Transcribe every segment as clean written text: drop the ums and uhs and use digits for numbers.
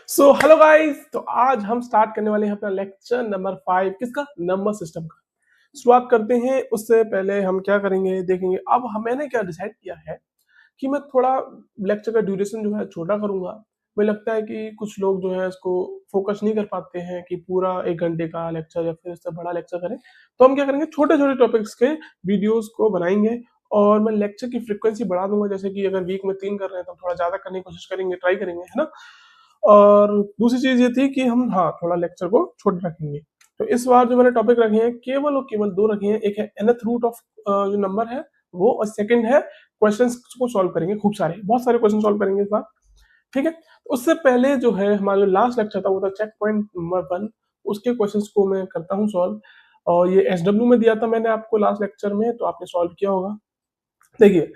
So hello guys, तो आज हम स्टार्ट करने वाले हैं अपना लेक्चर नंबर 5 किसका नंबर सिस्टम का। शुरुआत करते हैं। उससे पहले हम क्या करेंगे देखेंगे। अब मैंने क्या डिसाइड किया है कि मैं थोड़ा लेक्चर का ड्यूरेशन जो है छोटा करूंगा। मुझे लगता है कि कुछ लोग जो है इसको फोकस नहीं कर पाते हैं कि पूरा 1 घंटे का लेक्चर या फिर इससे बड़ा लेक्चर करें। तो हम क्या करेंगे, छोटे छोटे टॉपिक्स के वीडियोस को बनाएंगे और मैं लेक्चर की फ्रिक्वेंसी बढ़ा दूंगा। जैसे कि अगर वीक में 3 कर रहे हैं तो थोड़ा ज्यादा करने की कोशिश करेंगे, ट्राई करेंगे, है ना। और दूसरी चीज ये थी कि हम थोड़ा लेक्चर को छोटा रखेंगे। तो इस बार जो मैंने टॉपिक रखे हैं केवल और केवल 2 रखे हैं। एक है nth रूट ऑफ जो नंबर है वो, और सेकंड है क्वेश्चंस को सॉल्व करेंगे। खूब सारे बहुत सारे क्वेश्चन सॉल्व करेंगे इस बार, ठीक है। तो उससे पहले जो है हमारा जो लास्ट लेक्चर था वो था चेक पॉइंट नंबर 1। उसके क्वेश्चंस को मैं करता हूँ सॉल्व। और ये SW में दिया था मैंने आपको लास्ट लेक्चर में, तो आपने सॉल्व किया होगा। देखिए,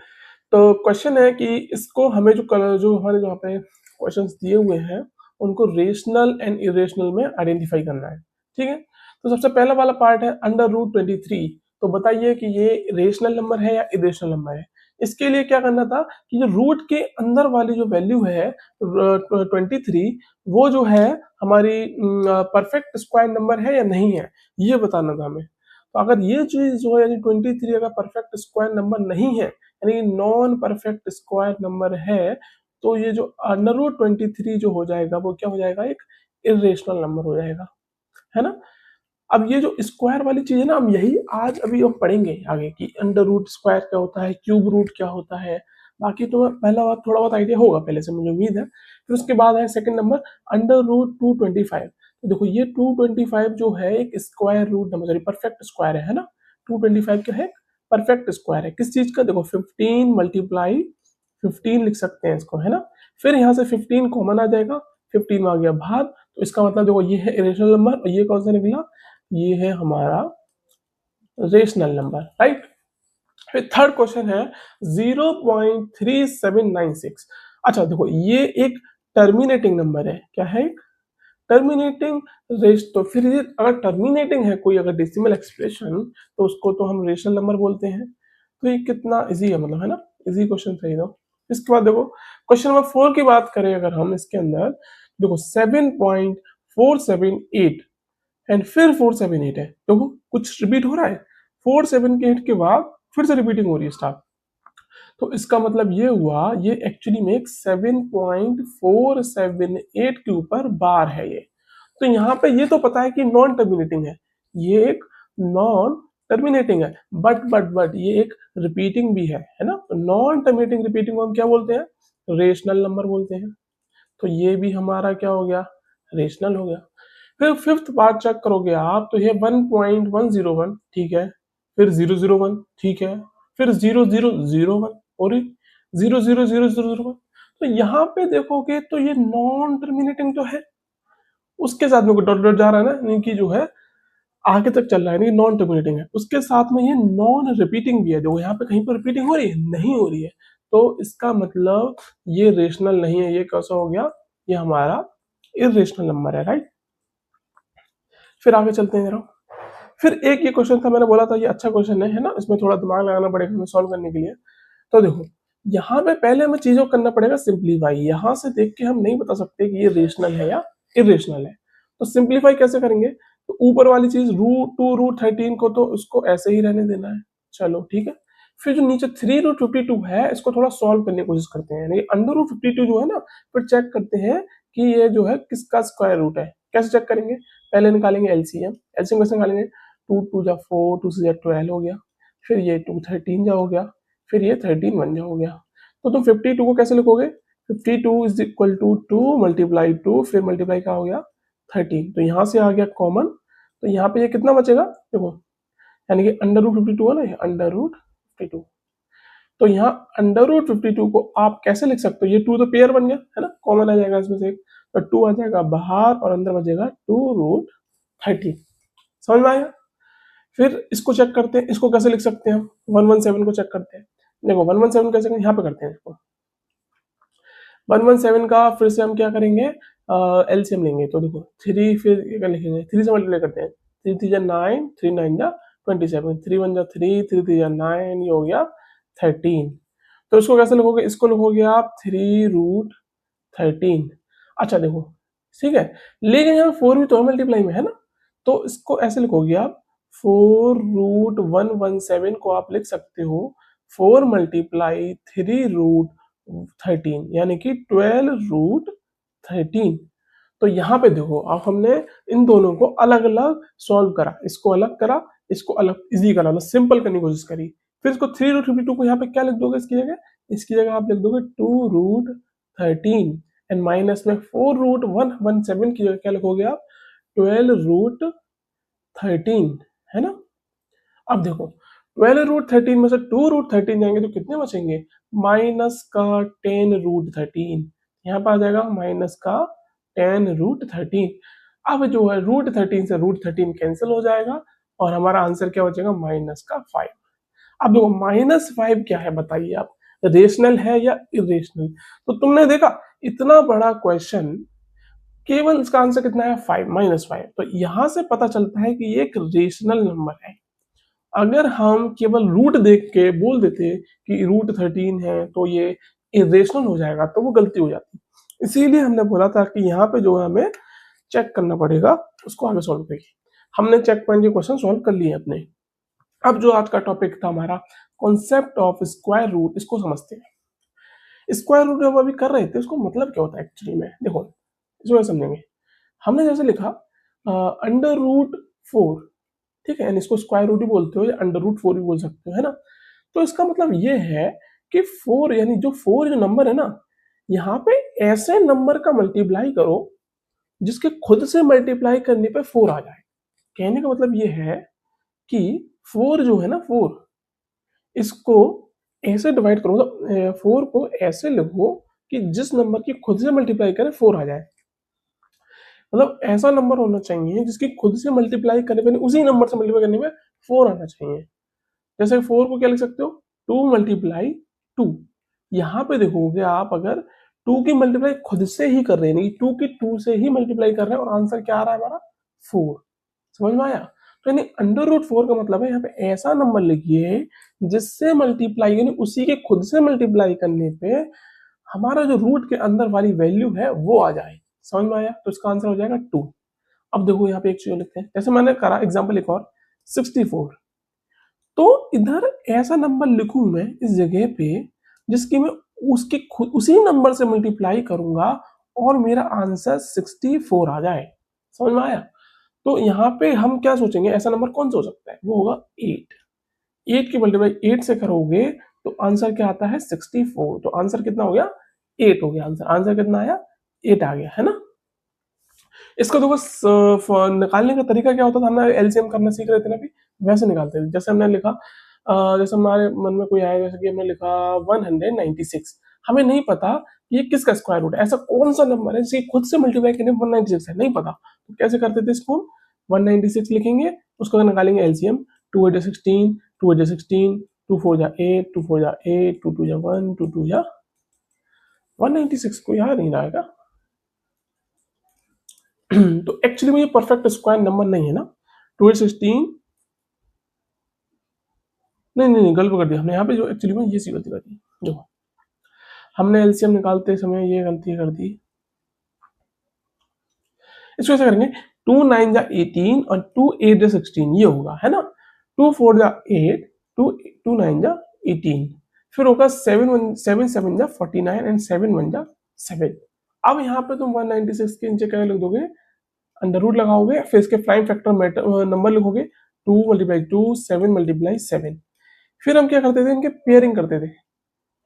तो क्वेश्चन है कि इसको हमें जो हमारे यहाँ पे क्वेश्चंस दिए हुए हैं उनको रेशनल एंड इरेशनल में आइडेंटिफाई करना है, ठीक है। तो सबसे पहला वाला पार्ट है √23। तो बताइए कि ये रेशनल नंबर है या इरेशनल नंबर है। इसके लिए क्या करना था कि जो रूट के अंदर वाली जो वैल्यू है 23, वो जो है हमारी परफेक्ट स्क्वायर नंबर है या नहीं है, ये बताना था हमें। तो अगर ये चीज जो है यानी 23 अगर परफेक्ट स्क्वायर नंबर नहीं है, यानी नॉन परफेक्ट स्क्वायर नंबर है, तो ये जो √23 जो हो जाएगा वो क्या हो जाएगा, एक इरेशनल नंबर हो जाएगा, है ना। अब ये जो स्क्वायर वाली चीज है ना, हम यही आज अभी हम पढ़ेंगे आगे कि अंडर रूट स्क्वायर क्या होता है, क्यूब रूट क्या होता है। बाकी तो पहला बात थोड़ा बहुत आइडिया होगा पहले से, मुझे उम्मीद है। फिर उसके बाद है सेकंड नंबर √225। तो देखो ये 225 जो है एक square root number, sorry perfect square है ना। 225 क्या है, परफेक्ट स्क्वायर है। किस चीज का, देखो 15 मल्टीप्लाई 15 लिख सकते हैं इसको, है ना। फिर यहाँ से 15 कॉमन आ जाएगा, 15 आ गया बाहर। तो इसका मतलब देखो ये है इरेशनल नंबर और ये कौन सा निकला, ये है हमारा रेशनल नंबर, राइट। फिर थर्ड क्वेश्चन है 0.3796। अच्छा देखो ये एक टर्मिनेटिंग नंबर है। क्या है, एक टर्मिनेटिंग रेश। तो फिर ये अगर टर्मिनेटिंग है कोई अगर डेसिमल एक्सप्रेशन, तो उसको तो हम रेशनल नंबर बोलते हैं। तो ये कितना इजी है, मतलब, है ना। इजी क्वेश्चन सही दो। इसके बाद देखो क्वेश्चन नंबर 4 की बात करें अगर हम, इसके अंदर देखो 7.478 एंड फिर 478 है। देखो कुछ रिपीट हो रहा है, 478 के बाद फिर से रिपीटिंग हो रही है स्टाफ। तो इसका मतलब ये हुआ, ये एक्चुअली में एक 7.478 के ऊपर बार है ये। तो यहाँ पे ये तो पता है कि नॉन टर्मिनेटिंग है, ये एक नॉन टर्मिनेटिंग है, बट ये एक रिपीटिंग भी है ना। नॉन टर्मिनेटिंग रिपीटिंग को हम क्या बोलते हैं, रेशनल नंबर बोलते हैं। तो ये भी हमारा क्या हो गया, रेशनल हो गया। फिर फिफ्थ पार्ट चेक करोगे आप तो ये 1.101, ठीक है। फिर 001, ठीक है। फिर 0001 और 0000001। तो यहाँ पे देखोगे तो ये नॉन टर्मिनेटिंग तो है, उसके साथ में डॉट डॉट जा रहा है ना, यानी कि जो है आगे तक चल रहा है, यानी नॉन टर्मिनेटिंग है। उसके साथ में ये नॉन रिपीटिंग भी है। देखो यहाँ पे कहीं पर रिपीटिंग हो रही है, नहीं हो रही है। तो इसका मतलब ये रेशनल नहीं है। ये कैसा हो गया, ये हमारा इरेशनल नंबर है, राइट। फिर आगे चलते हैं जरा। फिर एक ये क्वेश्चन था, मैंने बोला था ये अच्छा क्वेश्चन है ना, इसमें थोड़ा दिमाग लगाना पड़ेगा हमें सॉल्व करने के लिए। तो देखो यहाँ पे पहले हमें चीजों को करना पड़ेगा सिंप्लीफाई। यहाँ से देख के हम नहीं बता सकते कि ये रेशनल है या इरेशनल है। तो सिंप्लीफाई कैसे करेंगे, तो ऊपर वाली चीज √2√13 को तो उसको ऐसे ही रहने देना है, चलो ठीक है। फिर जो नीचे 3√52 है इसको थोड़ा सॉल्व करने की कोशिश करते हैं, यानी अंडर √52 जो है ना, फिर चेक करते हैं कि ये जो है किसका स्क्वायर रूट है। कैसे चेक करेंगे, पहले निकालेंगे एलसीएम। एलसीएम कैसे निकालेंगे, 2 जा 4, 2 से 12 हो गया। फिर ये 2 13 जा हो गया। फिर ये 13 1 जा हो गया। तो तुम 52 को कैसे लिखोगे, 52 इज इक्वल टू 2 मल्टीप्लाई 2, फिर मल्टीप्लाई का हो गया 13। तो यहाँ से आ गया कॉमन। तो यहाँ पे ये कितना बचेगा, देखो यानी कि अंडर √52 है ना, ये अंडर √52। तो यहाँ अंडर √52 को आप कैसे लिख सकते हो, ये 2 तो पेयर बन गया है ना, कॉमन आ जाएगा इसमें से एक। तो 2 आ जाएगा बाहर और अंदर बचेगा 2√13। समझ में आएगा। फिर इसको चेक करते हैं, इसको कैसे लिख सकते हैं हम, 117 को चेक करते हैं। देखो 117 कैसे करेंगे, यहाँ पे करते हैं इसको। 117 का फिर से हम क्या करेंगे, एलसीएम लेंगे। तो देखो 3, फिर क्या लिखेंगे, 3 से मल्टीप्लाई करते हैं। 3 3 जा 9, 3 9 जा 27, 3 1 जा 3, 3 3 जा 9, ये हो गया 13। तो इसको कैसे लिखोगे, इसको लिखोगे आप 3√13। अच्छा देखो ठीक है, लेकिन यहाँ 4 भी तो है मल्टीप्लाई में, है ना। तो इसको ऐसे लिखोगे आप, 4√117 को आप लिख सकते हो 4 मल्टीप्लाई 3√13, यानी कि 12√13। तो यहाँ पे देखो, अब हमने इन दोनों को अलग अलग सॉल्व करा, इसको अलग करा, इसको अलग इजी करा, मतलब सिंपल करने की कोशिश करी। फिर इसको 3√52 को यहाँ पे क्या लिख दोगे इसकी जगह आप लिख दोगे 2√13, एंड माइनस में 4√117 की जगह क्या लिखोगे आप, 12√13, है ना। अब देखो 12√13 में से 2√13 जाएंगे तो कितने बचेंगे, माइनस का 10√13, यहाँ पर आ जाएगा माइनस का 10√13। अब जो है √13 से √13 कैंसिल हो जाएगा और हमारा आंसर क्या बचेगा, माइनस का 5। अब देखो -5 क्या है बताइए आप, रेशनल है या इरेशनल। तो तुमने देखा इतना बड़ा क्वेश्चन, केवल इसका आंसर कितना है, 5, -5। तो यहां से पता चलता है कि ये एक रेशनल नंबर है। अगर हम केवल रूट देख के बोल देते कि √13 है तो ये इरेशनल हो जाएगा, तो वो गलती हो जाती। इसीलिए हमने बोला था कि यहाँ पे जो है हमें चेक करना पड़ेगा, उसको आगे सॉल्व करिए। हमने चेक पॉइंट के क्वेश्चन सॉल्व कर लिए अपने। अब जो आज का टॉपिक था हमारा, कॉन्सेप्ट ऑफ स्क्वायर रूट, इसको समझते हैं। स्क्वायर रूट जब अभी कर रहे थे, उसको मतलब क्या होता है एक्चुअली में, देखो इसको समझेंगे। हमने जैसे लिखा √4, ठीक है, यानी इसको स्क्वायर रूट ही बोलते हो या √4 भी बोल सकते हो, है ना। तो इसका मतलब ये है कि 4, यानी जो 4 जो नंबर है ना, यहाँ पे ऐसे नंबर का मल्टीप्लाई करो जिसके खुद से मल्टीप्लाई करने पे 4 आ जाए। कहने का मतलब ये है कि 4 जो है ना, 4 इसको ऐसे डिवाइड करो, 4 को ऐसे लिखो कि जिस नंबर की खुद से मल्टीप्लाई करे 4 आ जाए। मतलब ऐसा नंबर होना चाहिए जिसकी खुद से मल्टीप्लाई करने पे, उसी नंबर से मल्टीप्लाई करने पे 4 आना चाहिए। जैसे 4 को क्या लिख सकते हो, 2 मल्टीप्लाई 2। यहाँ पे देखोगे आप, अगर 2 की मल्टीप्लाई खुद से ही कर रहे हैं, 2 की 2 से ही मल्टीप्लाई कर रहे हैं और आंसर क्या आ रहा है हमारा, 4। समझ में आया। तो यानी √4 का मतलब है यहाँ पे ऐसा नंबर लिखिए जिससे मल्टीप्लाई, यानी उसी के खुद से मल्टीप्लाई करने पे हमारा जो रूट के अंदर वाली वैल्यू है वो आ जाए। समझ में आया। तो इसका आंसर हो जाएगा 2। अब देखो यहाँ पे एक चीज लिखते हैं, जैसे मैंने करा एग्जाम्पल एक और 64। तो इधर ऐसा नंबर लिखूं मैं इस जगह पे जिसकी मैं उसके खुद उसी नंबर से मल्टीप्लाई करूंगा और मेरा आंसर 64 आ जाए। समझ में आया। तो यहाँ पे हम क्या सोचेंगे, ऐसा नंबर कौन सा हो सकता है, वो होगा 8। 8 की मल्टीप्लाई 8 से करोगे तो आंसर क्या आता है, 64। तो आंसर कितना हो गया, 8 हो गया। आंसर आंसर कितना आया, 8 आ गया, है ना। इसको देखो निकालने का तरीका क्या होता था, हमने एलसीएम करना सीख रहे थे ना अभी, वैसे निकालते थे। जैसे हमने लिखा, जैसे हमारे मन में कोई आया, जैसे कि हमने लिखा 196, हमें नहीं पता कि ये किसका स्क्वायर रूट है, ऐसा कौन सा नंबर है जिसे खुद से मल्टीप्लाई करने 196 है, नहीं पता। तो कैसे करते थे इसको, 196 लिखेंगे, उसको निकालेंगे एलसीएम, 2 8 16, 2 8 16, 2 4 8, 2 4 8, 2 2 1, 2 2 196 को याद नहीं रहेगा। तो एक्चुअली में ये परफेक्ट स्क्वायर नंबर नहीं है ना, 2 8 16, नहीं गलत कर दिया हमने यहाँ पे, जो एक्चुअली में ये सी गलती कर दी, जो हमने एलसीएम निकालते समय ये गलती कर दी। इसको ऐसे करेंगे, 2 9 जा 18 और 2 8 जा 16, ये होगा, है ना। 2 4 जा 8, 2 9 जा 18, फिर होगा 7 7 जा 49 एंड 7 1 जा 7। अब यहाँ पे तुम 196 के नीचे क्या लिख दोगे, अंडर रूट लगाओगे, फिर इसके प्राइम फैक्टर नंबर लिखोगे, 2 मल्टीप्लाई 2, 7 मल्टीप्लाई 7। फिर हम क्या करते थे, इनके पेयरिंग करते थे,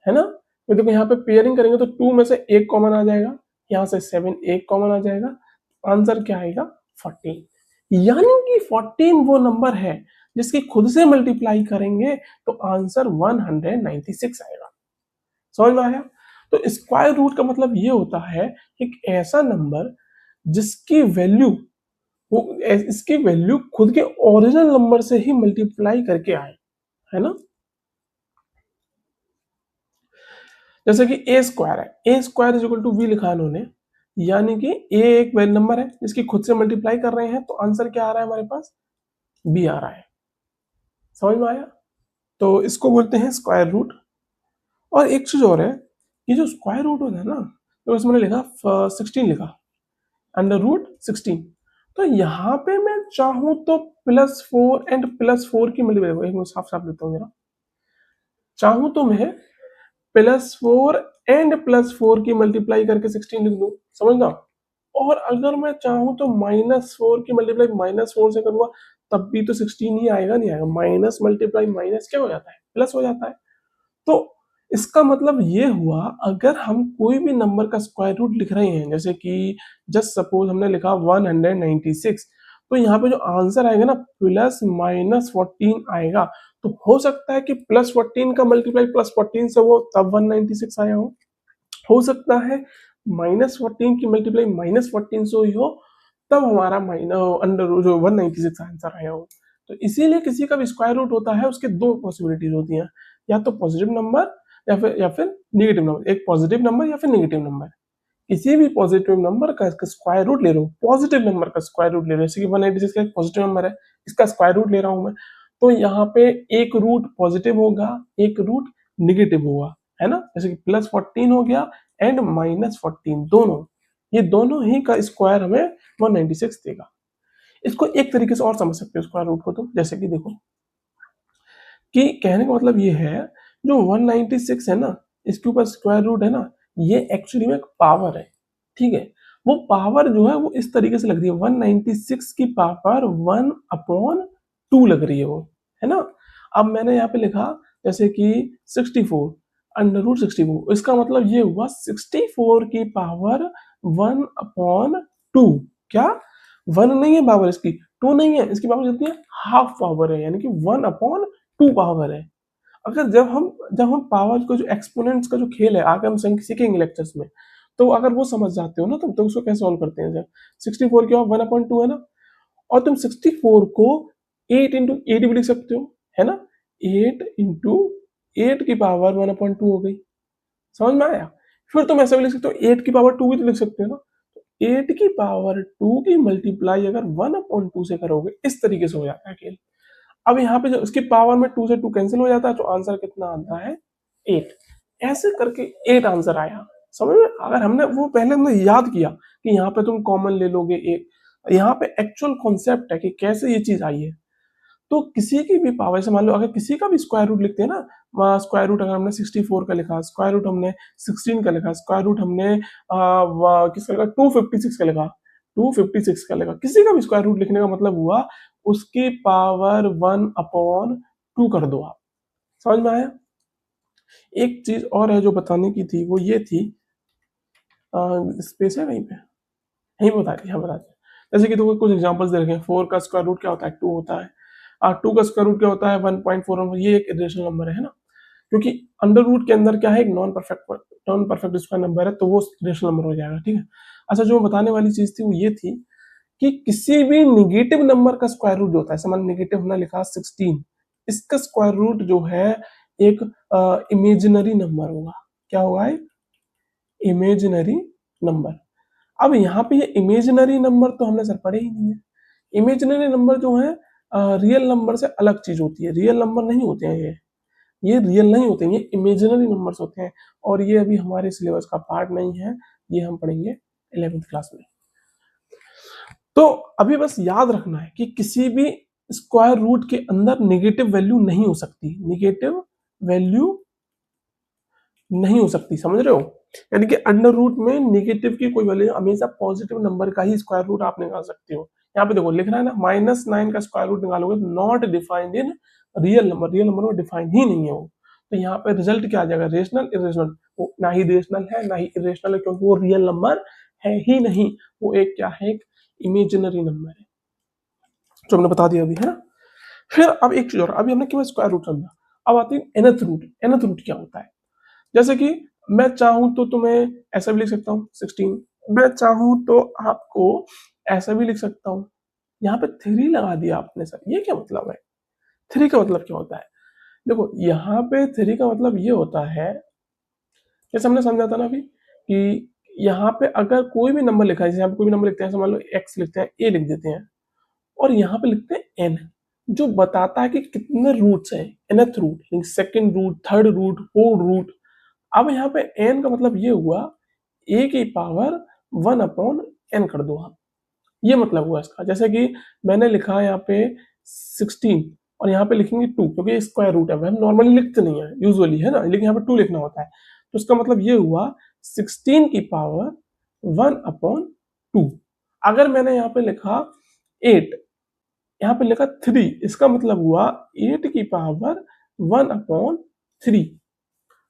है ना। तो देखो यहाँ पे पेयरिंग करेंगे तो 2 में से एक कॉमन आ जाएगा, यहाँ से 7 एक कॉमन आ जाएगा, आंसर क्या आएगा, 14। यानी कि 14 वो नंबर है जिसकी खुद से मल्टीप्लाई करेंगे तो आंसर 196 आएगा। समझ में आया। तो स्क्वायर रूट का मतलब ये होता है एक ऐसा नंबर जिसकी वैल्यू, वो इसकी वैल्यू खुद के ओरिजिनल नंबर से ही मल्टीप्लाई करके आए, है ना। जैसे कि A square is equal to B लिखा है उन्होंने, यानी कि ए एक नंबर है जिसकी खुद से मल्टीप्लाई कर रहे हैं, तो आंसर क्या आ रहा है हमारे पास, बी आ रहा है। समझ में आया। तो इसको बोलते हैं स्क्वायर रूट। और एक चीज और है, ये जो स्क्वायर रूट होता है ना, तो इसमें लिखा 16 लिखा, √16। तो यहाँ पे मैं चाहूं तो +4 एंड +4 की मल्टीप्लाई, एक साफ साफ लिखता हूँ जरा, चाहूं तो मैं +4 एंड +4 की मल्टीप्लाई करके 16 लिख दूं, समझना। और अगर मैं चाहूं तो -4 की मल्टीप्लाई -4 से करूंगा तब भी तो 16 ही आएगा, नहीं आएगा, माइनस मल्टीप्लाई माइनस क्या हो जाता है, प्लस हो जाता है। तो इसका मतलब ये हुआ, अगर हम कोई भी नंबर का स्क्वायर रूट लिख रहे हैं, जैसे कि जस्ट सपोज हमने लिखा 196, तो यहाँ पे जो आंसर आएगा ना +-14 आएगा। तो हो सकता है कि +14 का मल्टीप्लाई +14 से वो तब 196 आया हो सकता है -14 की मल्टीप्लाई -14 से हुई हो तब हमारा अंडर जो 196 आंसर आया हो। तो इसीलिए किसी का भी स्क्वायर रूट होता है, उसके दो पॉसिबिलिटीज होती हैं, या तो पॉजिटिव नंबर या फिर नेगेटिव नंबर, एक पॉजिटिव नंबर या फिर नेगेटिव नंबर। किसी भी पॉजिटिव नंबर का स्क्वायर रूट ले रहा हूँ, पॉजिटिव नंबर का स्क्वायर रूट ले रहा हूँ, जैसे कि 196 का एक पॉजिटिव नंबर है, इसका स्क्वायर रूट ले रहा हूं मैं, तो यहाँ पे एक रूट पॉजिटिव होगा, एक रूट निगेटिव होगा, है ना, जैसे कि +14 हो गया एंड -14, दोनों, ये दोनों ही का स्क्वायर हमें 196 देगा। इसको एक तरीके से और समझ सकते हो स्क्वायर रूट को, तो जैसे कि देखो कि कहने का मतलब ये है, जो 196 है ना, इसके ऊपर स्क्वायर रूट है ना, ये एक्चुअली में एक पावर है, ठीक है। वो पावर जो है वो इस तरीके से लग रही है, 196 की पावर 1/2 लग रही है वो, है ना। अब मैंने यहाँ पे लिखा जैसे कि 64 √64, इसका मतलब ये हुआ 64 की पावर 1/2, क्या 1 नहीं है पावर इसकी, 2 नहीं है इसकी पावर, कितनी है, हाफ पावर है, यानी कि 1/2 पावर है। अगर जब हम पावर को, जो एक्सपोनेंट्स का जो खेल है, आगे हम सीखेंगे लेक्चर्स में, तो अगर वो समझ जाते हो ना, तो उसको कैसे सॉल्व करते हैं। जब 64 की पावर 1/2 है ना, और तुम 64 को 8 इंटू 8 भी लिख सकते हो, है ना, 8 इंटू 8 की पावर 1/2 हो गई, समझ में आया। फिर तुम ऐसा भी लिख सकते हो, 8 की पावर 2 भी तो लिख सकते हो ना, 8 की पावर 2 की मल्टीप्लाई अगर 1/2 से करोगे, इस तरीके से हो जाता है खेल। अब यहाँ पे जो उसकी पावर में 2 से 2 कैंसिल हो जाता है, तो आंसर कितना आता है, 8। ऐसे करके 8 आंसर आया, समझ में। अगर हमने वो पहले हमने याद किया कि यहाँ पे तुम कॉमन ले लोगे 8, यहाँ पे एक्चुअल कॉन्सेप्ट है कि कैसे ये चीज आई है। तो किसी की भी पावर से, मान लो अगर किसी का भी स्क्वायर रूट लिखते हैं ना, स्क्वायर रूट अगर हमने 64 का लिखा, स्क्वायर रूट हमने 16 का लिखा, स्क्वायर रूट हमने किसका लिखा, 256 का लिखा, 256 का लिखा, किसी का भी स्क्वायर रूट लिखने का मतलब हुआ उसकी पावर 1/2 कर दो आप, समझ में आया। एक चीज और है जो बताने की थी, वो ये थी, स्पेस है कहीं पे, यही बता दी, हाँ बता दी। जैसे कि तो कुछ एग्जांपल्स दे रखे हैं, 4 का स्क्वायर रूट क्या होता है, 2 होता है, 2 का स्क्वायर रूट क्या होता है, 1.4, ये एक इरेशनल नंबर है ना, क्योंकि अंडर रूट के अंदर क्या है, एक नॉन परफेक्ट स्क्वायर नंबर है, तो वो इरेशनल नंबर हो जाएगा, ठीक है। अच्छा, जो बताने वाली चीज थी वो ये थी कि किसी भी निगेटिव नंबर का स्क्वायर रूट जो होता है, समान निगेटिव हमने लिखा 16, इसका स्क्वायर रूट जो है एक इमेजिनरी नंबर होगा, क्या होगा, इमेजिनरी नंबर। अब यहाँ पे ये इमेजिनरी नंबर तो हमने सर पढ़े ही नहीं है। इमेजिनरी नंबर जो है रियल नंबर से अलग चीज होती है, रियल नंबर नहीं होते हैं ये रियल नहीं होते हैं, ये इमेजिनरी नंबर्स होते हैं, और ये अभी हमारे सिलेबस का पार्ट नहीं है, ये हम पढ़ेंगे 11th क्लास में। तो अभी बस याद रखना है कि किसी भी स्क्वायर रूट के अंदर नेगेटिव वैल्यू नहीं हो सकती, नेगेटिव वैल्यू नहीं हो सकती, समझ रहे हो। यानी कि अंडर रूट में नेगेटिव की कोई वैल्यू, हमेशा पॉजिटिव नंबर का ही स्क्वायर रूट आप निकाल सकते हो। यहाँ पे देखो लिख रहा है ना, -9 का स्क्वायर रूट निकालोगे, not defined in real number, real number में डिफाइन ही नहीं है वो। तो यहाँ पे रिजल्ट क्या आ जाएगा, रेशनल इरेशनल, वो ना ही रेशनल है ना ही इरेशनल है, क्योंकि वो रियल नंबर है ही नहीं, वो एक क्या है, एक इमेजिनरी नंबर है, जो हमने बता दिया अभी, है ना। फिर अब एक चीज और, अभी हमने केवल स्क्वायर रूट समझा, अब आती है एनथ रूट। एनथ रूट क्या होता है, जैसे कि मैं चाहूं तो तुम्हें ऐसा भी लिख सकता हूँ 16, मैं चाहूं तो आपको ऐसा भी लिख सकता हूँ, यहाँ पे 3 लगा दिया आपने, सर ये क्या मतलब है, 3 का मतलब क्या होता है। देखो यहाँ पे 3 का मतलब ये होता है, जैसे हमने समझा था ना अभी, कि यहाँ पे अगर कोई भी नंबर लिखा है, जैसे यहाँ पे कोई भी नंबर लिखते हैं, मान लो x लिखते हैं, a लिख देते हैं, और यहाँ पे लिखते हैं n, जो बताता है कि कितने रूट्स हैं, nth root, second root, third root, fourth root. अब यहाँ पे n का मतलब ये हुआ a की पावर 1/n, n कर दो आप, ये मतलब हुआ इसका। जैसे कि मैंने लिखा यहाँ पे 16 और यहाँ पे लिखेंगे 2 क्योंकि स्क्वायर रूट है, हम नॉर्मली लिखते नहीं है यूजुअली, है ना, लेकिन यहाँ पे 2 लिखना होता है। तो इसका मतलब ये हुआ 16 की पावर 1/2। अगर मैंने यहाँ पे लिखा 8, यहाँ पे लिखा 3, इसका मतलब हुआ 8 की पावर 1/3।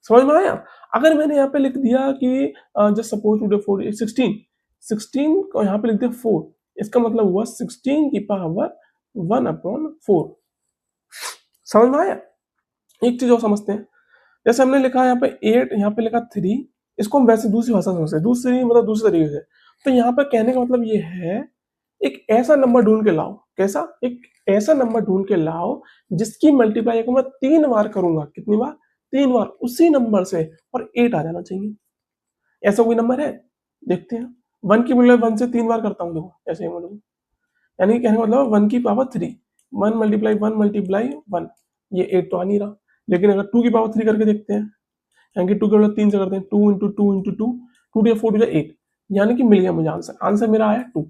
समझ में आया? अगर मैंने यहाँ पे लिख दिया कि जस्ट सपोज टू 16 को यहाँ पे लिख दिया 4, इसका मतलब हुआ 16 की पावर 1/4। समझ में आया? एक चीज और समझते हैं, जैसे हमने लिखा यहाँ पे 8, यहाँ पे लिखा 3, इसको हम वैसे दूसरी भाषा समझते हैं, दूसरी मतलब दूसरे तरीके से। तो यहाँ पे कहने का मतलब ये है, एक ऐसा नंबर ढूंढ के लाओ। कैसा? एक ऐसा नंबर ढूंढ के लाओ जिसकी मल्टीप्लाई को मैं 3 बार करूंगा। कितनी बार? 3 बार उसी नंबर से, और 8 आ जाना चाहिए। ऐसा कोई नंबर है? देखते हैं। 1 की मल्टीप्लाई 1 से 3 बार करता हूँ, देखो ऐसे ही मतलब, यानी कहने का मतलब 1 की पावर 3, 1 मल्टीप्लाई 1 मल्टीप्लाई 1, ये 8 तो आ नहीं रहा। लेकिन अगर 2 की पावर 3 करके देखते हैं, यानी कि 2 की पावर 3 से करते हैं, 2 इंटू 2 इंटू 2, 2 टू 4 टू 8, यानी कि मिल गया मुझे आंसर। आंसर मेरा आया 2।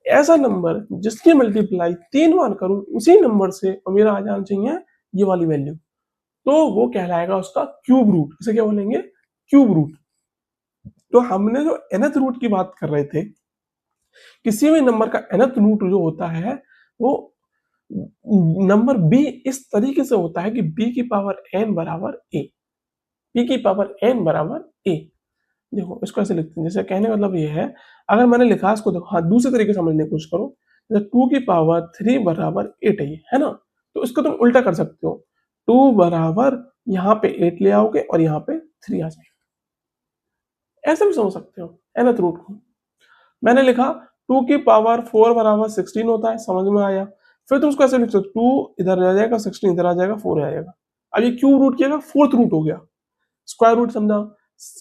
ऐसा नंबर जिसकी मल्टीप्लाई 3 बार करूं उसी नंबर से, और मेरा आ जाना चाहिए ये वाली वैल्यू, तो वो कहलाएगा उसका क्यूब रूट। इसे क्या बोलेंगे? Cube root. तो हमने जो nth रूट की बात कर रहे थे, किसी भी नंबर का nth रूट जो होता है वो नंबर b इस तरीके से होता है कि b की पावर n बराबर a, b की पावर n बराबर a। देखो इसको ऐसे लिखते हैं, जैसे कहने का मतलब ये है, अगर मैंने लिखा इसको, देखो हाँ दूसरे तरीके से समझने की कोशिश करो। जैसे 2 की पावर 3 बराबर 8 है ना, तो इसको तुम उल्टा कर सकते हो। 2 बराबर यहाँ पे 8 ले आओगे और यहाँ पे 3 आ जाएगा। ऐसे भी समझ सकते हो nth रूट को। मैंने लिखा 2 की पावर 4 बराबर 16 होता है, समझ में आया। फिर तुम उसको ऐसे लिख सकते हो, 2 इधर आ जाएगा, 16 इधर आ जाएगा, 4 आ जाएगा। अब ये क्यूब रूट किया, फोर्थ रूट हो गया। स्क्वायर रूट समझा,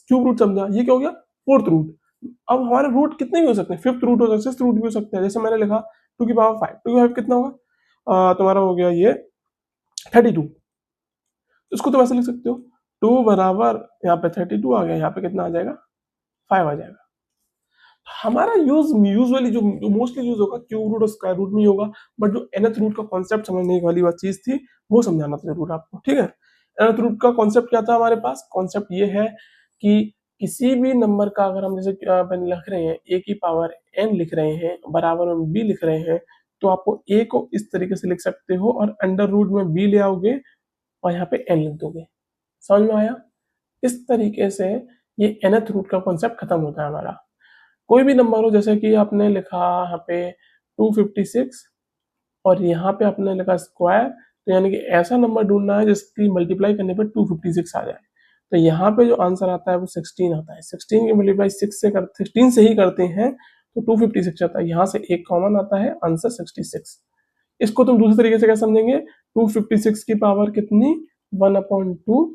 क्यूब रूट समझा, ये क्या हो गया? Fourth root. अब हमारे रूट कितने भी हो सकते हैं, फिफ्थ रूट हो सकते हैं, सिक्स्थ रूट भी हो सकते हैं। जैसे मैंने लिखा 2 की पावर 5, 2 की पावर कितना होगा? तुम्हारा हो गया ये 32। इसको तो वैसे लिख सकते हो, 2 बराबर यहाँ पे 32 आ गया, यहाँ पे कितना आ जाएगा? 5 आ जाएगा। हमारा यूजुअली जो मोस्टली यूज होगा क्यूब रूट और स्क्वायर रूट में ही होगा, बट जो nth रूट का कॉन्सेप्ट समझने वाली बात चीज थी वो समझाना था जरूर आपको, ठीक है। nth रूट का कॉन्सेप्ट क्या था हमारे पास? कॉन्सेप्ट ये है कि किसी भी नंबर का अगर हम जैसे लिख रहे हैं a की पावर n लिख रहे हैं, बराबर में b लिख रहे हैं, तो आपको a को इस तरीके से लिख सकते हो और अंडर रूट में b ले आओगे और यहाँ पे n लिख दोगे। समझ में आया? इस तरीके से ये nth रूट का कॉन्सेप्ट खत्म होता है हमारा। कोई भी नंबर हो, जैसे कि आपने लिखा यहाँ पे 256 और यहाँ पे आपने लिखा स्क्वायर, तो यानी कि ऐसा नंबर ढूंढना है जिसकी मल्टीप्लाई करने पे 256 आ जाए। तो यहाँ पे जो आंसर आता है वो 16 आता है। 16 की मल्टीप्लाई 16 से ही करते हैं तो 256 आता है। यहाँ से एक कॉमन आता है, आंसर 66। इसको तुम दूसरे तरीके से क्या समझेंगे? 256 की पावर कितनी? 1/2।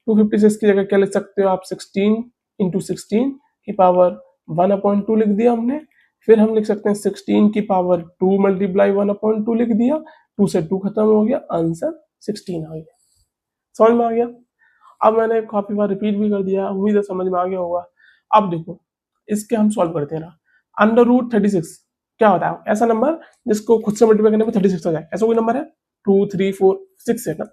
256 की जगह क्या लिख सकते हो आप? 16 इंटू 16 की पावर 1/2 लिख दिया हमने। फिर हम लिख सकते हैं 16 की पावर 2 मल्टीप्लाई 1/2 लिख दिया, 2 से 2 खत्म हो गया, आंसर 16 आ गया। समझ में आ गया? अब मैंने काफी बार रिपीट भी कर दिया, उम्मीद है समझ में आ गया होगा। अब देखो इसके हम सॉल्व करते हैं ना। अंडर रूट 36 क्या होता है? ऐसा नंबर जिसको खुद से मल्टीप्लाई करने पर 36 आ जाए, ऐसा कोई नंबर है? 2 3 4 6 है ना,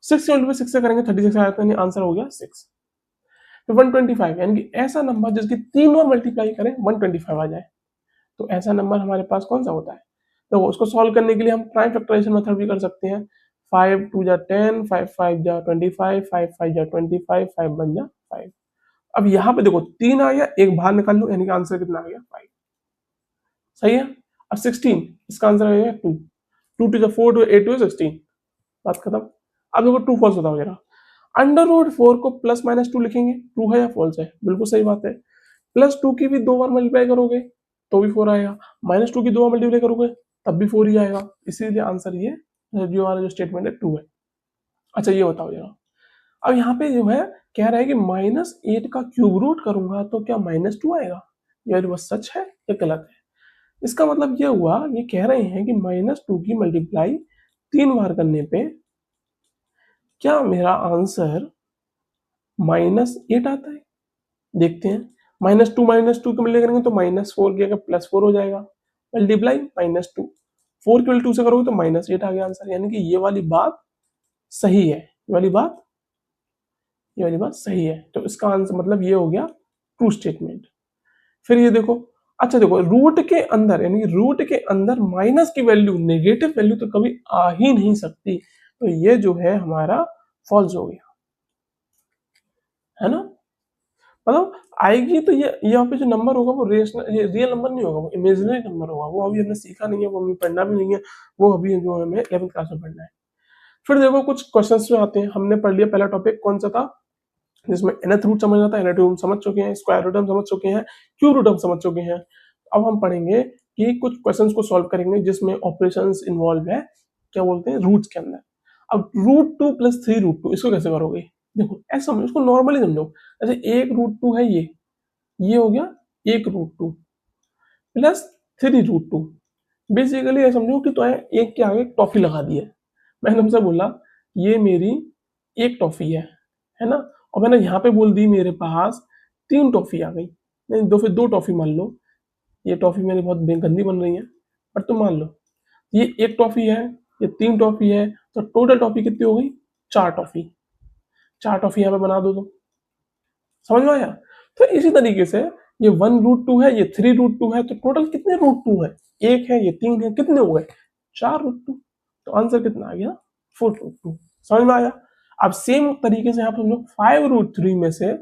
6 मल्टीप्लाई 6 से करेंगे 36 आ जाता है, आंसर हो गया 6। तो 125 यानी कि ऐसा नंबर जिसकी 3 और मल्टीप्लाई करें 125 आ जाए, तो ऐसा नंबर हमारे पास कौन सा होता है? तो उसको सॉल्व करने के लिए हम प्राइम फैक्टराइजेशन मेथड भी कर सकते हैं। 5 2 जा 10, 5 5 जा 25, 5 5 जा 25, 5 1 जा 5। अब यहाँ पे देखो 3 आ गया, एक बाहर निकाल लो, यानी कि आंसर कितना आ गया? 5। सही है। अब 16, इसका आंसर आ गया 2। 2 टू जा 4 टू 8 टू 16, बात खत्म। अब देखो ट्रू फॉल्स बताओ जरा। अंडर रूट 4 को प्लस माइनस 2 लिखेंगे, ट्रू है या फॉल्स है? बिल्कुल सही बात है। प्लस 2 की भी 2 बार मल्टीप्लाई करोगे तो भी 4 आएगा, माइनस 2 की 2 बार मल्टीप्लाई करोगे तब भी 4 ही आएगा। इसीलिए आंसर ये जो हमारा जो स्टेटमेंट है ट्रू है। अच्छा ये बताओ जरा, अब यहाँ पे जो है कह रहा है कि -8 का क्यूब रूट करूंगा तो क्या -2 आएगा? ये बस सच है या गलत है? इसका मतलब ये हुआ, ये कह रहे हैं कि -2 की मल्टीप्लाई 3 बार करने पे क्या मेरा आंसर -8 आता है? देखते हैं। -2 को मल्टीप्लाई करेंगे तो -4 की जगह +4 हो जाएगा, मल्टीप्लाई -2, 4 की वैल्यू 2 से करोगे तो -8 आ गया आंसर। यानी कि ये वाली बात सही है, ये वाली बात सही है। तो इसका आंसर मतलब ये हो गया ट्रू स्टेटमेंट। फिर ये देखो, अच्छा देखो, रूट के अंदर यानी रूट के अंदर माइनस की वैल्यू, नेगेटिव वैल्यू तो कभी आ ही नहीं सकती, तो ये जो है हमारा फॉल्स हो गया, है ना। मतलब आएगी तो ये यहाँ पे जो नंबर होगा वो रियल नंबर नहीं होगा, वो इमेजिनरी नंबर होगा। वो अभी हमने सीखा नहीं है, वो हमें पढ़ना भी नहीं है, वो अभी जो हमें 11th क्लास में पढ़ना है। फिर देखो कुछ क्वेश्चंस जो आते हैं, हमने पढ़ लिया पहला टॉपिक कौन सा था, जिसमें nth रूट समझना था, nth रूट समझ चुके हैं, स्क्वायर रूट हम समझ चुके हैं, क्यूब रूट हम समझ चुके हैं। अब हम पढ़ेंगे कि कुछ क्वेश्चंस को सॉल्व करेंगे जिसमें ऑपरेशंस इन्वॉल्व है, क्या बोलते हैं, रूट्स के अंदर। अब √2 + 3√2 इसको कैसे करोगे, देखो ऐसा समझो, इसको नॉर्मली समझो। ऐसे 1√2 है, ये हो गया 1√2 प्लस 3√2। बेसिकली ये समझो कि तो एक के आगे टॉफी लगा दी है। मैंने तुमसे बोला ये मेरी एक टॉफी है ना, और मैंने यहाँ पे बोल दी मेरे पास 3 टॉफी आ गई, नहीं दो, फिर 2 टॉफी मान लो। ये टॉफी मेरी बहुत गंदी बन रही है, पर तुम मान लो ये एक टॉफी है, ये 3 टॉफी है, तो टोटल टॉफी कितनी हो गई, 4 टॉफी। 4 टॉफी यहाँ पे बना दो तुम, समझ में आया। तो इसी तरीके से ये 1√2 है, ये 3√2 है, तो टोटल कितने √2 है, एक है, ये 3 है, कितने हो गए, 4√2। तो आंसर कितना आ गया, 4√2। समझ में आया। अब सेम तरीके से आप समझो 5√3 में से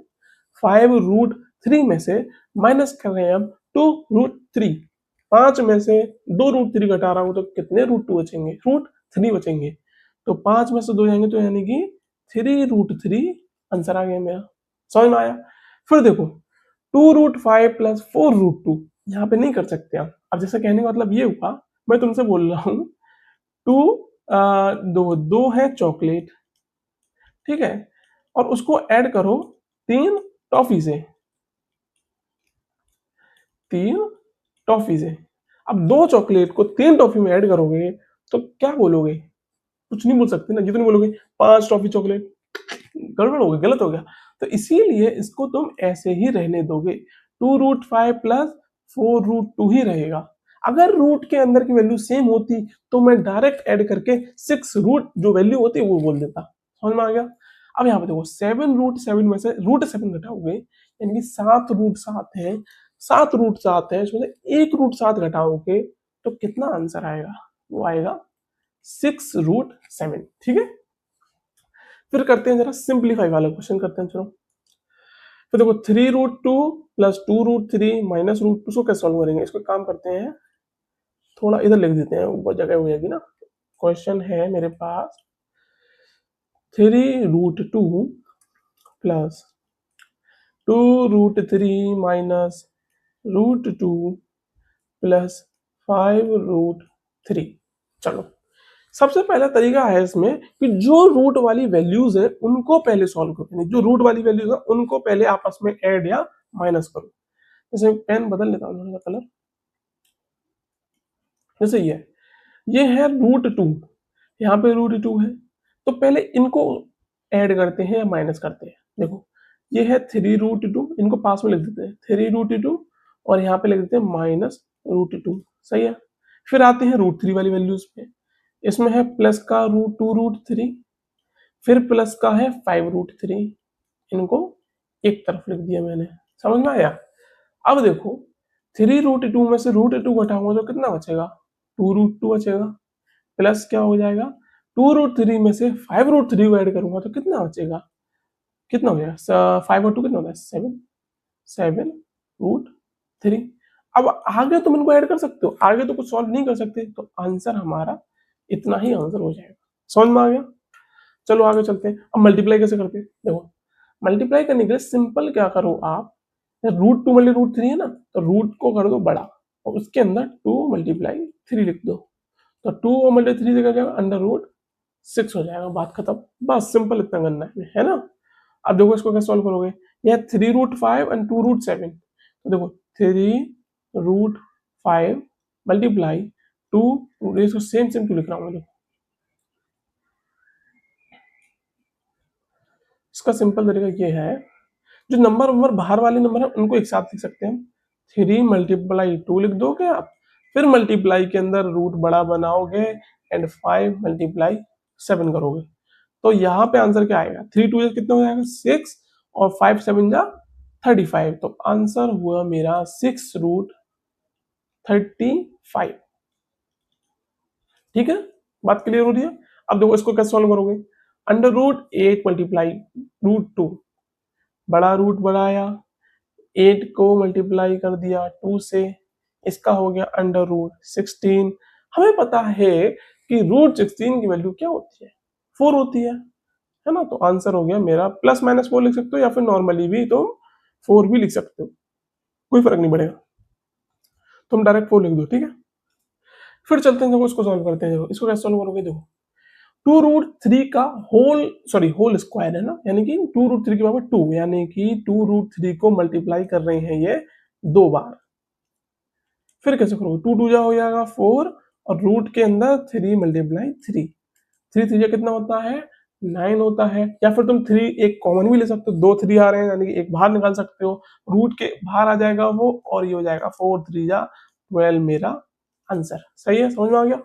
5√3 में से माइनस कर रहे हैं हम 2√3, 5 में से 2√3 घटा रहा हूं तो कितने √2 बचेंगे, √3 बचेंगे। तो 5 में से 2 जाएंगे तो यानी कि 3√3 आंसर आ गया मेरा। समझ में आया। फिर देखो 2√5 + 4√2 यहाँ पे नहीं कर सकते आप। अब जैसे कहने का मतलब ये हुआ, मैं तुमसे बोल रहा हूँ टू दो है चॉकलेट, ठीक है, और उसको ऐड करो 3 टॉफी से, 3 टॉफी से। अब 2 चॉकलेट को 3 टॉफी में ऐड करोगे तो क्या बोलोगे, कुछ नहीं बोल सकते ना, जितने बोलोगे 5 टॉफी चॉकलेट, गड़बड़ हो गया, गलत हो गया। तो इसीलिए इसको तुम ऐसे ही रहने दोगे, 2√5 + 4√2 ही रहेगा। अगर रूट के अंदर की वैल्यू सेम होती तो मैं डायरेक्ट ऐड करके 6 रूट जो वैल्यू होती है वो बोल देता। समझ में आ गया। अब यहाँ पे देखो 7√7 में से √7 घटाओगे, यानी कि 7√7 है, 7√7 है, इसमें से 1√7 घटाओगे तो कितना आंसर आएगा, वो आएगा 6√7। ठीक है। फिर करते हैं जरा सिंप्लीफाई वाला क्वेश्चन करते हैं, चलो। तो देखो 3√2 + 2√3 - √2 को कैसे सॉल्व करेंगे, इसको काम करते हैं, थोड़ा इधर लिख देते हैं, ऊपर जगह हो जाएगी ना। क्वेश्चन है मेरे पास 3√2 + 2√3 - √2 + 5√3। चलो सबसे पहला तरीका है इसमें कि जो रूट वाली वैल्यूज है उनको पहले सॉल्व करो, जो रूट वाली वैल्यूज है उनको पहले आपस में ऐड या माइनस करो। जैसे पेन बदल लेता हूँ थोड़ा कलर, जैसे ये है √2, यहाँ पे √2 है, तो पहले इनको ऐड करते हैं या माइनस करते हैं। देखो ये है 3√2, इनको पास में लिख देते हैं 3√2 और यहाँ पे लिख देते हैं -√2, सही है। फिर आते हैं √3 वाली वैल्यूज पे, इसमें है प्लस का √2√3, फिर प्लस का है 5√3, इनको एक तरफ लिख दिया मैंने। समझ में आया। अब देखो 3√2 में से √2 घटाऊंगा तो कितना बचेगा, 2√2 बचेगा, प्लस क्या हो जाएगा 2√3 में से 5√3 को ऐड करूंगा तो कितना बचेगा, कितना हो जाएगा 5 और 2 कितना होता है 7, 7√3। अब आगे तुम इनको ऐड कर सकते हो, आगे तो कुछ सॉल्व नहीं कर सकते, तो आंसर हमारा इतना ही आंसर हो जाएगा। समझ में आ गया। चलो आगे चलते हैं। अब मल्टीप्लाई कैसे करते हैं, देखो मल्टीप्लाई करने के लिए सिंपल क्या करो आप, √2 × √3 है ना, तो रूट को कर दो बड़ा और उसके अंदर 2 × 3 लिख दो, तो 2 × 3 से क्या जाएगा √6 हो जाएगा, बात खत्म। बस सिंपल इतना करना है ना। अब देखो इसको कैसे सॉल्व करोगे, यह 3√5 और 2√7, तो देखो 3√5 मल्टीप्लाई 2, इसको सेम सेम क्यों लिख रहा हूँ मैं, इसका सिंपल तरीका ये है जो नंबर बाहर वाले नंबर है उनको एक साथ लिख सकते हैं। 3 मल्टीप्लाई 2 लिख दोगे आप, फिर मल्टीप्लाई के अंदर रूट बड़ा बनाओगे एंड 5 मल्टीप्लाई 7 करोगे, तो यहाँ पे आंसर क्या आएगा, 3 2 कितना हो जाएगा 6 और 5 7 जा 35, तो आंसर हुआ मेरा 6 रूट 35। ठीक है, बात क्लियर हो रही है। अब देखो इसको कैसे सॉल्व करोगे, अंडर रूट 8 मल्टीप्लाई रूट 2, बड़ा रूट बढ़ाया, 8 को मल्टीप्लाई कर दिया 2 से, इसका हो गया अंडर रूट 16। हमें पता है कि रूट 16 की वैल्यू क्या होती है, 4 होती है ना, तो आंसर हो गया मेरा प्लस माइनस 4 लिख सकते हो या फिर नॉर्मली भी तो 4 भी लिख सकते हो, कोई फर्क नहीं पड़ेगा, तुम डायरेक्ट 4 लिख दो। ठीक है, फिर चलते हैं, देखो इसको सॉल्व करते हैं। देखो इसको कैसे सॉल्व करोगे, देखो 2 रूट 3 का होल स्क्वायर है ना, यानी कि 2 रूट 3 के बराबर 2, यानी कि 2 रूट 3 को मल्टीप्लाई कर रहे हैं ये 2 बार। फिर कैसे करोगे, 2 2 जा हो जाएगा 4 और रूट के अंदर 3 मल्टीप्लाई 3, 3 3 कितना होता है 9 होता है, या फिर तुम 3 एक कॉमन भी ले सकते हो, 2 3 आ रहे हैं यानी कि एक बाहर निकाल सकते हो, रूट के बाहर आ जाएगा वो और ये हो जाएगा 4 3 जा 12 मेरा आंसर। सही है, समझ में आ गया।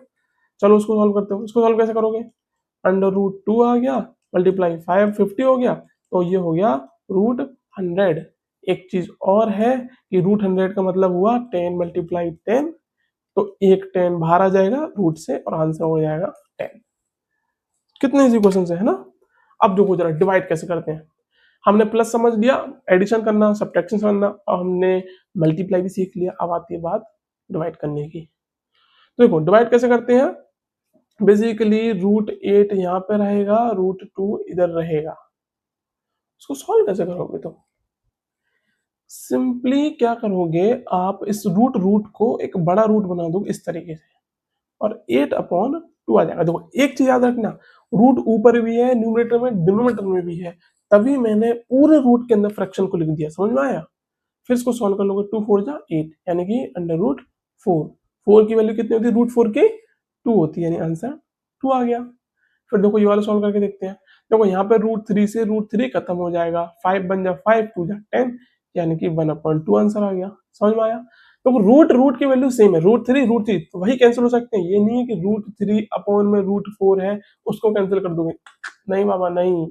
चलो उसको सॉल्व करते हो, इसको सॉल्व कैसे करोगे, अंडर रूट 2 आ गया मल्टीप्लाई 5 50 हो गया, तो ये हो गया रूट 100। एक चीज और है कि रूट 100 का मतलब हुआ 10 मल्टीप्लाई 10, तो एक 10 बाहर आ जाएगा रूट से और आंसर हो जाएगा 10। कितने इजी क्वेश्चन है ना। अब देखो जरा डिवाइड कैसे करते हैं, हमने प्लस समझ लिया, एडिशन करना सब्ट्रैक्शन समझना और हमने मल्टीप्लाई भी सीख लिया, अब आती है बात डिवाइड करने की। तो देखो डिवाइड कैसे करते हैं, बेसिकली रूट 8 यहाँ पे रहेगा, रूट 2 इधर रहेगा, इसको सॉल्व कैसे करोगे, तो सिंपली क्या करोगे आप, इस रूट रूट को एक बड़ा रूट बना दो इस तरीके से और 8/2 आ जाएगा। देखो एक चीज याद रखना, रूट ऊपर भी है न्यूमरेटर में डिनोमिनेटर में भी है, तभी मैंने पूरे रूट के अंदर फ्रैक्शन को लिख दिया, समझ में आया। फिर इसको सॉल्व कर लोगे, 2 4 जा 8 यानी कि अंडर रूट 4, 4 की वैल्यू कितनी होती है, रूट 4 की 2 होती है, यानी आंसर 2 आ गया। फिर देखो ये वाला सॉल्व करके देखते हैं, देखो यहाँ पे रूट 3 से रूट 3 खत्म हो जाएगा, 5 बन जा 5 2 जा 10 यानी कि 1/2 आंसर आ गया, समझ में आया। तो रूट रूट की वैल्यू सेम है, रूट 3 तो वही कैंसिल हो सकते हैं, ये नहीं है कि रूट 3 अपॉन में रूट 4 है उसको कैंसिल कर दोगे, नहीं बाबा नहीं,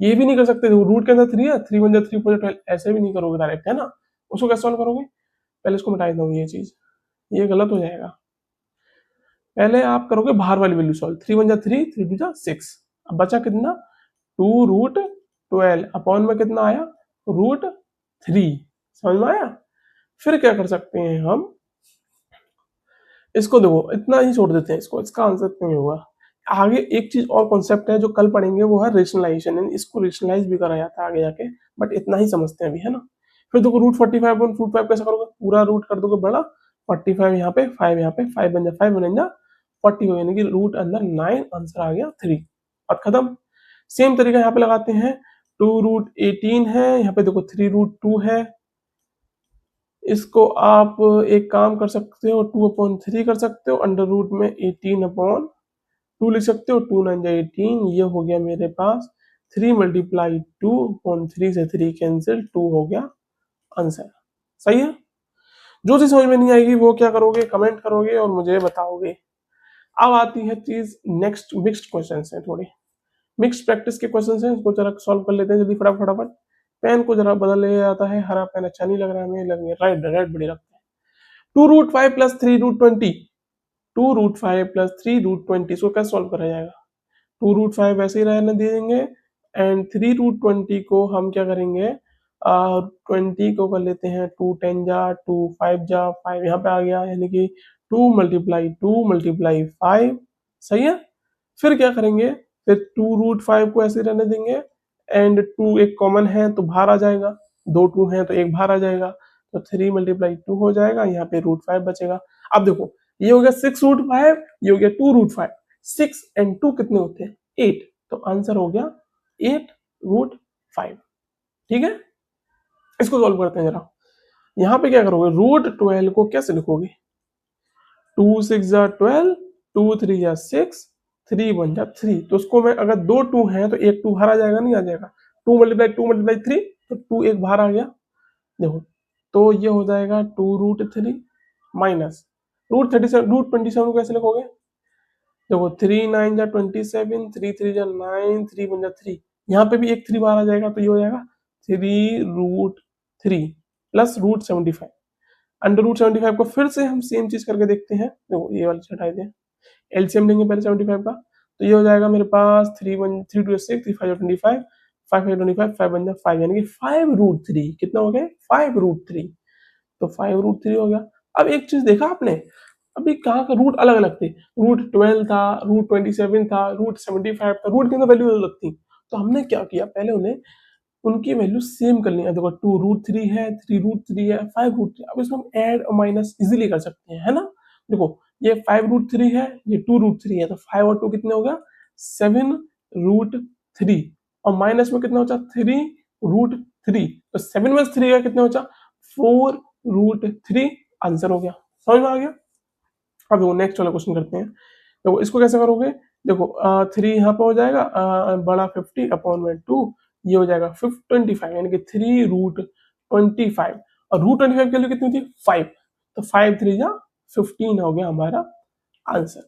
ये भी नहीं कर सकते, रूट के अंदर 3 है, 3 1 जा 3 4 12 ऐसे भी नहीं करोगे डायरेक्ट, है ना। उसको कैसे सॉल्व करोगे, पहले इसको मिटा दूंगी, ये चीज ये गलत हो जाएगा। पहले आप करोगे बाहर वाली वैल्यू सॉल्व, 3 1 जा 3 3 2 जा 6, अब बचा कितना 2 रूट 12 अपॉन में कितना आया रूट 3, समझ में आया। फिर क्या कर सकते हैं हम, इसको देखो इतना ही छोड़ देते हैं इसको, इसका आंसर नहीं होगा। आगे एक चीज और कॉन्सेप्ट है जो कल पढ़ेंगे, वो है रेशनलाइजेशन, इसको रेशनलाइज भी करा जाता है आगे जाके, बट इतना ही समझते हैं अभी, है ना। फिर देखो रूट 45 और रूट 5 कैसे करोगे, पूरा रूट कर दोगे बड़ा, 45 यहाँ पे 5 यहाँ पे 5 बन जा 5 बन जा 40 यानी कि रूट अंदर 9, आंसर आ गया 3, बात खत्म। सेम तरीका यहाँ पे लगाते हैं, 2 रूट 18 है, यहाँ पे देखो 3 रूट 2 है, इसको आप एक काम कर सकते हो 2/3 कर सकते हो, अंडर रूट में 18/2 लिख सकते हो, 2 9 जा 18, ये हो गया मेरे पास 3 मल्टीप्लाई 2/3 से 3 कैंसिल, 2 हो गया आंसर। सही है, जो चीज समझ में नहीं आएगी वो क्या करोगे, कमेंट करोगे और मुझे बताओगे। अब आती है चीज नेक्स्ट, मिक्स्ड क्वेश्चन है, थोड़ी मिक्स्ड प्रैक्टिस के क्वेश्चन है, इसको जरा सॉल्व कर लेते हैं जल्दी फटाफट। पेन को जरा बदल ले जाता है, हरा पेन अच्छा नहीं लग रहा है हमें, लग रेड रेड बढ़िया लगता है। 2 root 5 plus 3 root 20, 2 root 5 plus 3 root 20, इसको कैसे सॉल्व करा जाएगा, 2 रूट 5 ऐसे ही रहने देंगे एंड 3 रूट 20 को हम क्या करेंगे, 20 को कर लेते हैं 2 10 जा 2 5 जा 5 यहाँ पे आ गया, यानी कि 2 मल्टीप्लाई 2 मल्टीप्लाई 5, सही है। फिर क्या करेंगे, फिर 2 रूट 5 को ऐसे रहने देंगे एंड 2 एक कॉमन है तो बाहर आ जाएगा, 2 2 है तो एक बाहर आ जाएगा, तो 3 मल्टीप्लाई 2 हो जाएगा, यहाँ पे रूट 5 बचेगा। अब देखो ये हो गया 6 रूट 5, ये हो गया 2 रूट 5, 6 एंड 2 कितने होते हैं 8, तो आंसर हो गया 8 रूट 5। ठीक है, इसको सॉल्व करते हैं जरा। यहाँ पे क्या करोगे, रूट 12 को कैसे लिखोगे, 2 6 जा 12, 2 3 जा 6, 3 1 जा 3, तो उसको मैं अगर 2 2 है तो एक 2 बाहर आ जाएगा, नहीं आ जाएगा, 2 मल्टीप्लाई 2 मल्टीप्लाई 3 तो 2 एक बाहर आ गया, देखो तो ये हो जाएगा 2√3 माइनस √27 को कैसे लिखोगे, देखो 3 9 जा 27, 3 3 जा 9, 3 1 जा 3, यहाँ पे भी एक 3 बाहर आ जाएगा तो ये हो जाएगा 3√3 प्लस √75। √75 को फिर से हम सेम चीज करके देखते हैं, देखो ये वाला हटा दें, एलसीएम लेंगे पहले 75 का, तो ये हो जाएगा मेरे पास 3 1 3 2 6 3 5 25 5 25 5 1 5 यानी कि 5√3 कितना हो गया 5√3, तो 5√3 हो गया। अब एक चीज देखा आपने, अभी कहाँ का रूट अलग अलग थे, √12 था, √27 था, √75 था, रूट की तो वैल्यू अलग थी, तो हमने क्या किया पहले उन्हें उनकी वैल्यू सेम कर लिया, देखो 2√3 है, 3√3 है, 5√3, अब इसमें हम ऐड और माइनस इजीली कर सकते हैं, है ना। देखो ये 5√3 है, ये 2√3 है, तो 5 और 2 कितने हो गया 7√3, और माइनस में कितना होता 3√3, तो 7 में 3 का कितना होता 4√3, आंसर हो गया, समझ में आ गया। अब देखो नेक्स्ट वाला क्वेश्चन करते हैं, देखो इसको कैसे करोगे, देखो 3 यहाँ पे हो जाएगा बड़ा 50/2, ये हो जाएगा 25 यानी कि 3√25, और √25 की वैल्यू कितनी थी 5, तो 5 3 जा 15 हो गया हमारा आंसर,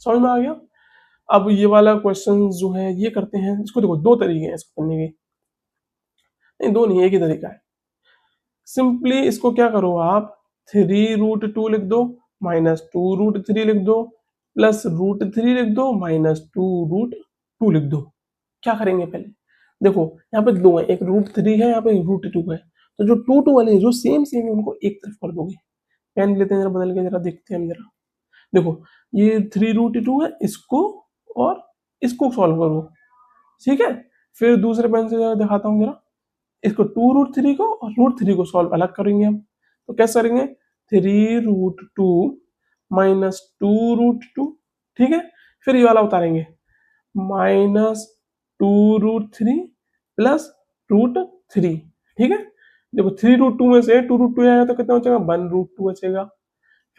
समझ में आ गया। अब ये वाला क्वेश्चन जो है ये करते हैं, इसको देखो दो तरीके हैं इसको करने के, नहीं दो नहीं एक ही तरीका है, सिंपली इसको क्या करो आप 3√2 लिख दो माइनस 2√3 लिख दो प्लस √3 लिख दो माइनस 2√2 लिख दो। क्या करेंगे पहले, देखो यहाँ पे दो है, एक √3 है, यहाँ पे √2 है, तो जो 2 वाले जो सेम सेम है उनको एक तरफ कर दोगे, पेन लेते हैं जरा बदल के जरा देखते हैं हम जरा, देखो ये 3√2 है, इसको और इसको सॉल्व करो, ठीक है। फिर दूसरे पेन से जरा दिखाता हूँ जरा, इसको 2√3 को और √3 को सॉल्व अलग करेंगे हम, तो कैसे करेंगे 3√2 माइनस 2√2, ठीक है। फिर ये वाला उतारेंगे माइनस 2√3 प्लस √3, ठीक है। देखो 3√2 में से 2√2 आया तो कितना बचेगा 1√2 बचेगा,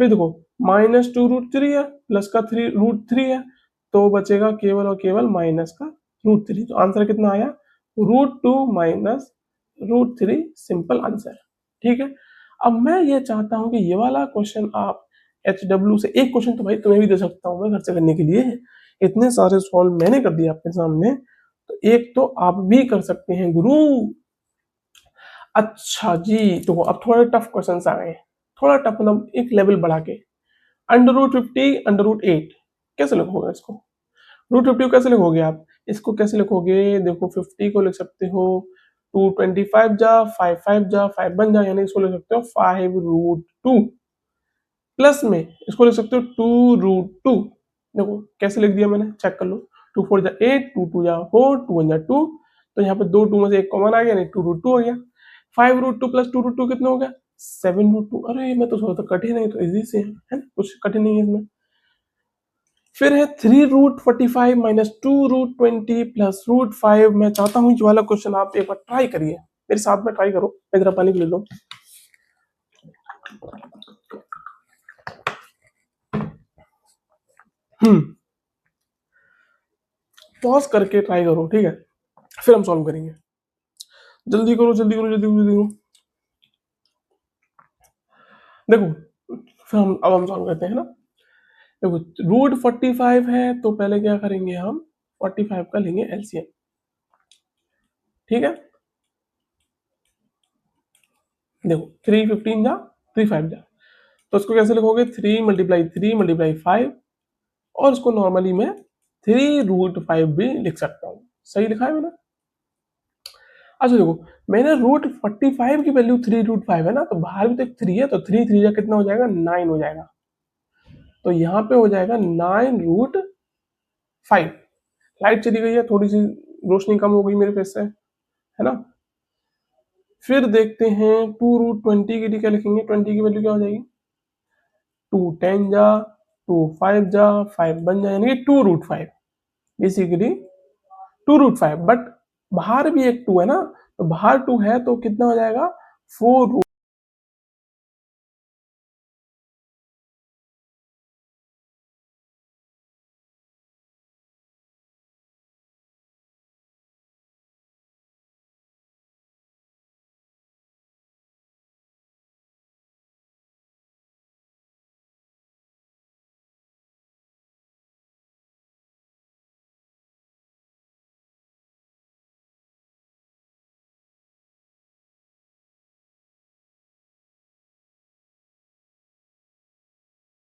फिर देखो माइनस 2√3 है प्लस का 3√3 है, तो बचेगा केवल और केवल माइनस का √3, तो आंसर कितना आया √2 माइनस √3, सिंपल आंसर, ठीक है। अब मैं ये चाहता हूं कि ये वाला क्वेश्चन आप HW से, एक क्वेश्चन तो भाई तुम्हें भी दे सकता हूं मैं घर से करने के लिए, इतने सारे सॉल्व मैंने कर दिए आपके सामने, तो एक तो आप भी कर सकते हैं गुरु। अच्छा जी, तो अब थोड़े टफ क्वेश्चन आ गए, थोड़ा टफ मतलब एक लेवल बढ़ा के, √50 √8 कैसे लिखोगे इसको, √50 कैसे लिखोगे आप, इसको कैसे लिखोगे, देखो 50 को लिख सकते हो 225 जा 5 5 जा 5 बन जा, यानी इसको लिख सकते हो 5√2, प्लस में इसको लिख सकते हो 2√2, देखो कैसे लिख दिया मैंने चेक कर लो, 2 4 जा 8, 2 2 जा 4, 2 1 जा 2, तो यहाँ पे दो 2 में से एक कॉमन आ गया, नहीं 2√2 हो गया, 5√2 प्लस 2√2 कितना हो गया 7√2, अरे मैं तो सोचता कठिन है, तो इजी से है ना, कुछ कठिन नहीं है इसमें। फिर है 3√45 माइनस 2√20 प्लस √5, मैं चाहता हूँ ये वाला क्वेश्चन आप एक बार ट्राई करिए, मेरे साथ में ट्राई करो, मैं जरा पानी ले लो। पॉज करके ट्राई करो, ठीक है, फिर हम सॉल्व करेंगे, जल्दी करो जल्दी करो जल्दी करो जल्दी करो, देखो फिर हम सॉल्व करते हैं ना, देखो √45 है तो पहले क्या करेंगे हम 45 का लेंगे एलसीएम, ठीक है, देखो 3 15 जा 3 5 जा, तो इसको कैसे लिखोगे 3 × 3 × 5, और इसको नॉर्मली मैं 3√5 भी लिख सकता हूँ, सही लिखा है मैंने। अच्छा देखो मैंने √45 की वैल्यू 3√5 है ना, तो बाहर भी तो एक 3 है, तो 3 3 जा कितना हो जाएगा 9 हो जाएगा, तो यहाँ पे हो जाएगा 9√5, लाइट चली गई है, थोड़ी सी रोशनी कम हो गई मेरे फेस से, है ना। फिर देखते हैं 2√20 के लिए क्या लिखेंगे, 20 की वैल्यू क्या हो जाएगी 2 10 जा 2 5 जा 5 बन जाए, यानी कि 2√5, बेसिकली 2√5, बट बाहर भी एक 2 है ना, तो बाहर 2 है तो कितना हो जाएगा